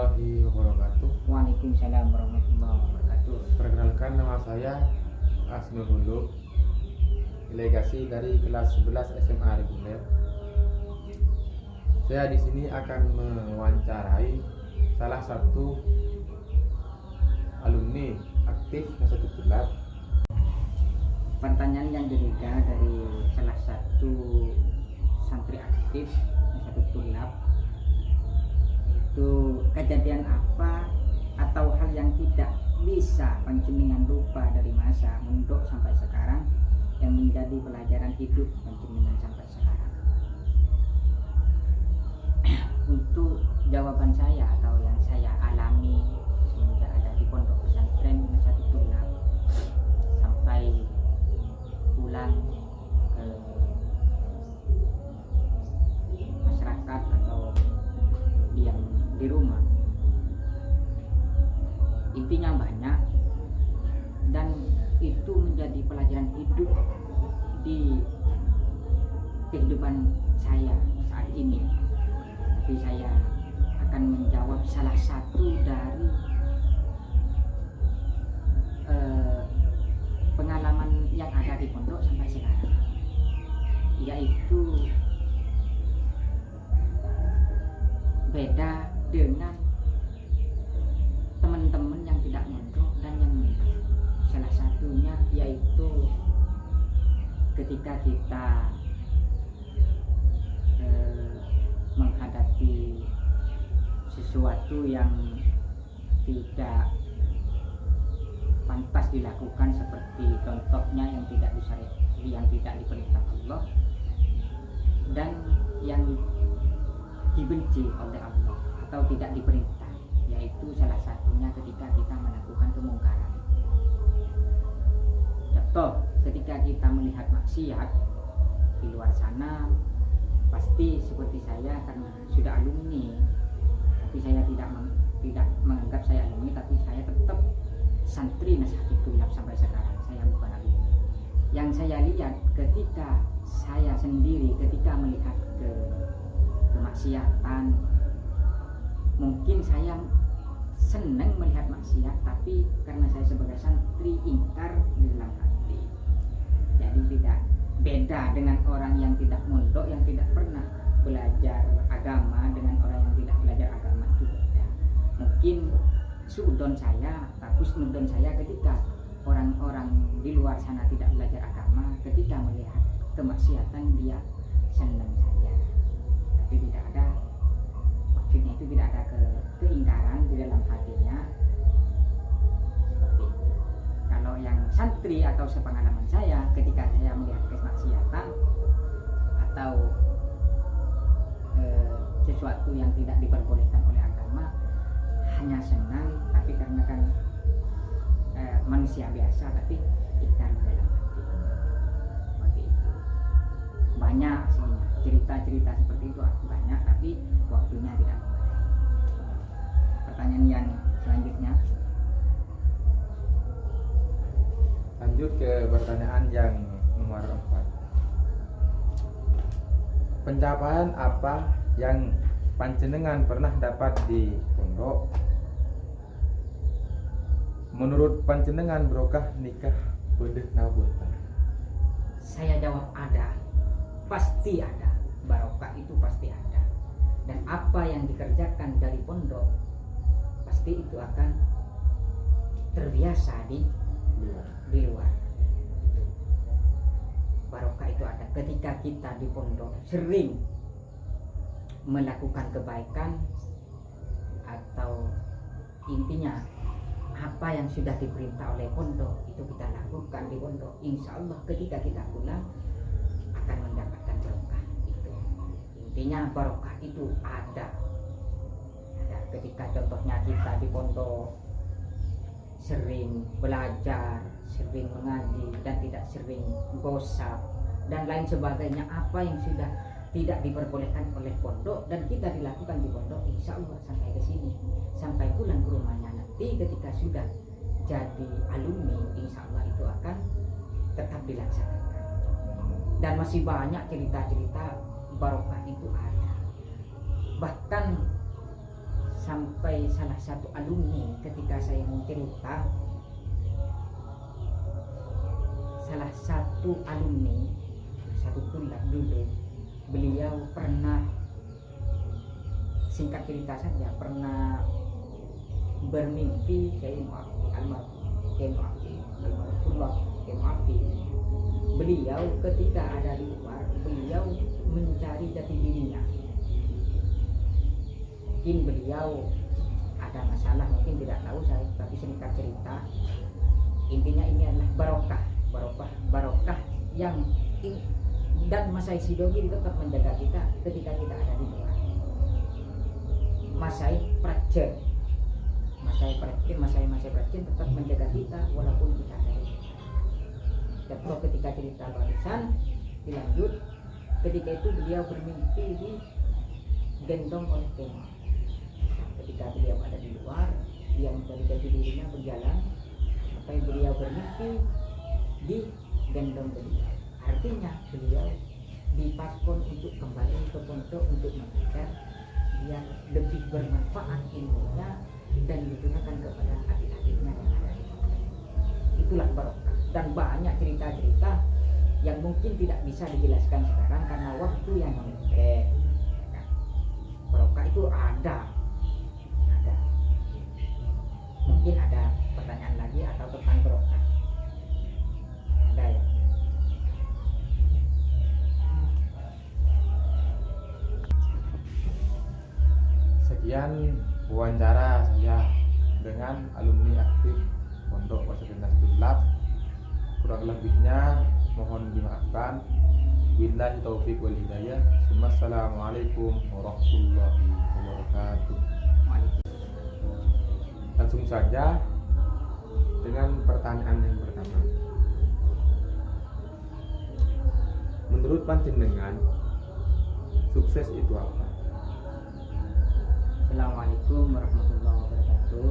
warahmatullahi wabarakatuh. Waalaikumsalam warahmatullahi wabarakatuh. Perkenalkan, nama saya Asnul Hulu, delegasi dari kelas 11 SMA reguler. Saya di sini akan mewawancarai salah satu alumni aktif satu Tulab. Pertanyaan yang ketiga dari salah satu santri aktif satu Tulab, itu kejadian apa atau hal yang tidak bisa panjenengan lupa dari masa mondok sampai sekarang yang menjadi pelajaran hidup panjenengan sampai sekarang? Untuk jawaban saya atau yang saya alami semenjak ada di pondok pesantren satu Tulab sampai pulang ke masyarakat atau diam di rumah, intinya banyak, dan itu menjadi pelajaran hidup di kehidupan saya saat ini. Tapi saya akan menjawab salah satu dari pengalaman yang ada di pondok sampai sekarang, yaitu beda dengan teman-teman yang tidak mondok dan yang mondok. Salah satunya yaitu ketika kita menghadapi sesuatu yang tidak pantas dilakukan, seperti contohnya yang tidak diperintah Allah dan yang dibenci oleh Allah atau tidak diperintah, yaitu salah satunya ketika kita melakukan kemungkaran. Contoh, ketika kita melihat maksiat di luar sana, pasti seperti saya, karena sudah alumni, tapi saya tidak menganggap saya alumni, tapi saya tetap santri Nasihatul Tulab sampai sekarang. Saya bukan alumni. Yang saya lihat ketika saya sendiri ketika melihat kemaksiatan, mungkin saya senang melihat maksiat, tapi karena saya sebagai santri ingkar di dalam hati. Jadi tidak beda dengan orang yang tidak mondok, yang tidak pernah belajar agama, dengan orang yang tidak belajar agama, itu beda. Mungkin suudon saya, husnudon saya ketika orang-orang di luar sana tidak belajar agama, ketika melihat kemaksiatan dia senang saja. Tapi tidak ada, maksudnya itu tidak ada keingkaran di dalam hatinya, seperti itu. Kalau yang santri atau sepengalaman saya, ketika saya melihat kemaksiatan atau sesuatu yang tidak diperbolehkan oleh agama, hanya senang, tapi karena kan manusia biasa, tapi ingkar di dalam hati, seperti itu. Banyak aslinya cerita-cerita seperti itu banyak, tapi waktunya tidak memadai. Pertanyaan yang selanjutnya. Lanjut ke pertanyaan yang nomor 4. Pencapaian apa yang panjenengan pernah dapat di pondok? Menurut panjenengan berkah nikah beudeuh nabuta? Saya jawab ada, pasti ada. Barokah itu pasti ada. Dan apa yang dikerjakan dari pondok, pasti itu akan terbiasa di luar. Barokah itu ada ketika kita di pondok sering melakukan kebaikan, atau intinya apa yang sudah diperintah oleh pondok itu kita lakukan di pondok. Insya Allah ketika kita pulang akan mendapatkan barokah itu. Intinya barokah itu ada ketika contohnya kita di pondok sering belajar, sering mengaji, dan tidak sering gosip dan lain sebagainya. Apa yang sudah tidak diperbolehkan oleh pondok dan kita dilakukan di pondok, insya Allah sampai ke sini, sampai pulang ke rumahnya nanti ketika sudah jadi alumni, insya Allah itu akan tetap dilaksanakan. Dan masih banyak cerita-cerita barokah itu ada. Bahkan sampai salah satu alumni ketika saya mau cerita, salah satu alumni, satu tulab dulu, beliau pernah, singkat cerita saja, pernah bermimpi beliau ketika ada di luar, beliau mencari jati dirinya. Mungkin beliau ada masalah, mungkin tidak tahu saya, tapi singkat cerita, intinya ini adalah barokah yang dan Masai Sidogi tetap menjaga kita ketika kita ada di luar. Masai Prajen tetap menjaga kita walaupun kita ada di luar. Contoh ketika cerita barisan dilanjut, ketika itu beliau bermimpi digendong oleh Kemal. Ketika beliau ada di luar, dia mencari jati dirinya berjalan, sampai beliau bermimpi digendong beliau. Artinya beliau dipakon untuk kembali ke pondok untuk mengajar biar lebih bermanfaat ilmunya dan digunakan kepada adik-adiknya yang ada di pondok. Itulah barokah. Dan banyak cerita-cerita yang mungkin tidak bisa dijelaskan sekarang karena waktu yang pendek. Barokah itu ada. Mungkin ada pertanyaan lagi atau tentang barokah? Ada ya? Sekian wawancara saya dengan alumni aktif Pondok Pesantren Tulab. Kurang lebihnya mohon dimaafkan. Billahi taufiq wal hidayah. Wassalamualaikum warahmatullahi wabarakatuh. Langsung saja dengan pertanyaan yang pertama. Menurut panjenengan, sukses itu apa? Assalamualaikum warahmatullahi wabarakatuh.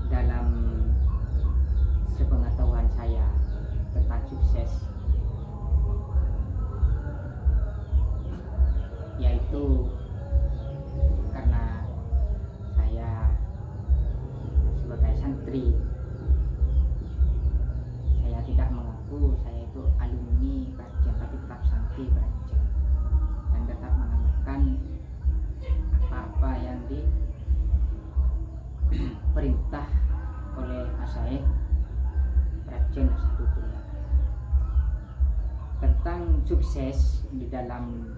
Dalam sepengetahuan saya tentang sukses, yaitu karena saya sebagai santri, saya tidak mengaku saya itu alumni Prajen, tapi tetap santri Prajen dan tetap mengamalkan apa yang diperintah oleh Masyaikh Prajen Nasahatul Tulab. Tentang sukses di dalam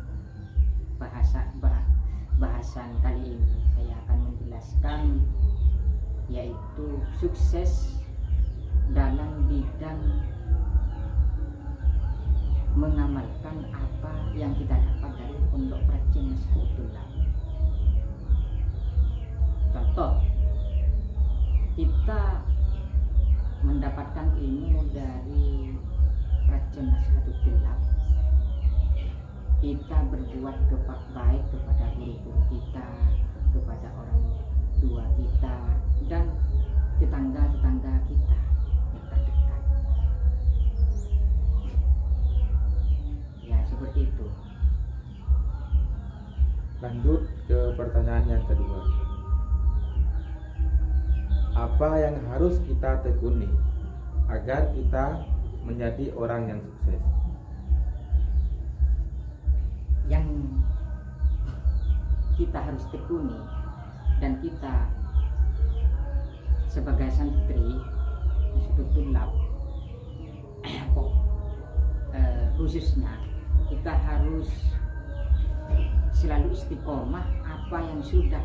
bahasan kali ini saya akan menjelaskan, yaitu sukses dalam bidang mengamalkan apa yang kita dapat dari Pondok Prajen Nasahatul Tulab. Contoh, kita mendapatkan ilmu dari Prajen Nasahatul Tulab, kita berbuat baik kepada guru-guru kita, kepada orang tua kita, dan tetangga-tetangga kita yang terdekat. Ya, seperti itu. Lanjut ke pertanyaan yang kedua. Apa yang harus kita tekuni agar kita menjadi orang yang sukses? Yang kita harus tekuni dan kita sebagai santri Nasahatul Tulab khususnya, kita harus selalu istiqomah apa yang sudah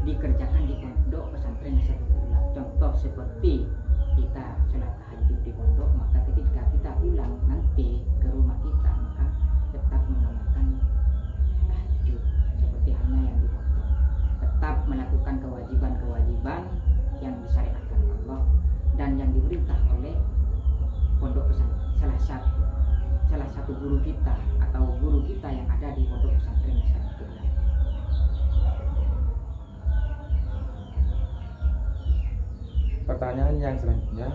dikerjakan di Pondok Pesantren Nasahatul Tulab. Contoh seperti kita sholat tahajud di pondok, maka ketika kita pulang nanti ke rumah kita, maka tetap mengamalkan tahajud seperti halnya yang di pondok. Tetap melakukan kewajiban-kewajiban yang disyariatkan Allah dan yang diperintah oleh Pondok Pesantren, salah satu guru kita atau guru kita yang ada di Pondok Pesantren Nasahatul Tulab. Pertanyaan yang selanjutnya,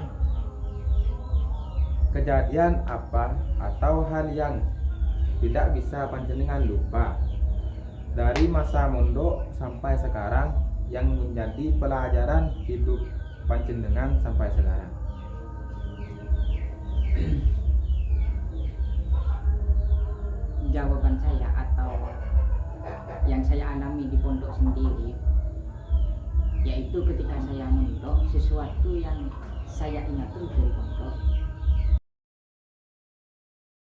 kejadian apa atau hal yang tidak bisa panjenengan lupa dari masa mondok sampai sekarang yang menjadi pelajaran hidup panjenengan sampai sekarang? Jawaban saya atau yang saya alami di pondok sendiri, yaitu ketika saya mondok, sesuatu yang saya ingat terus dari pondok,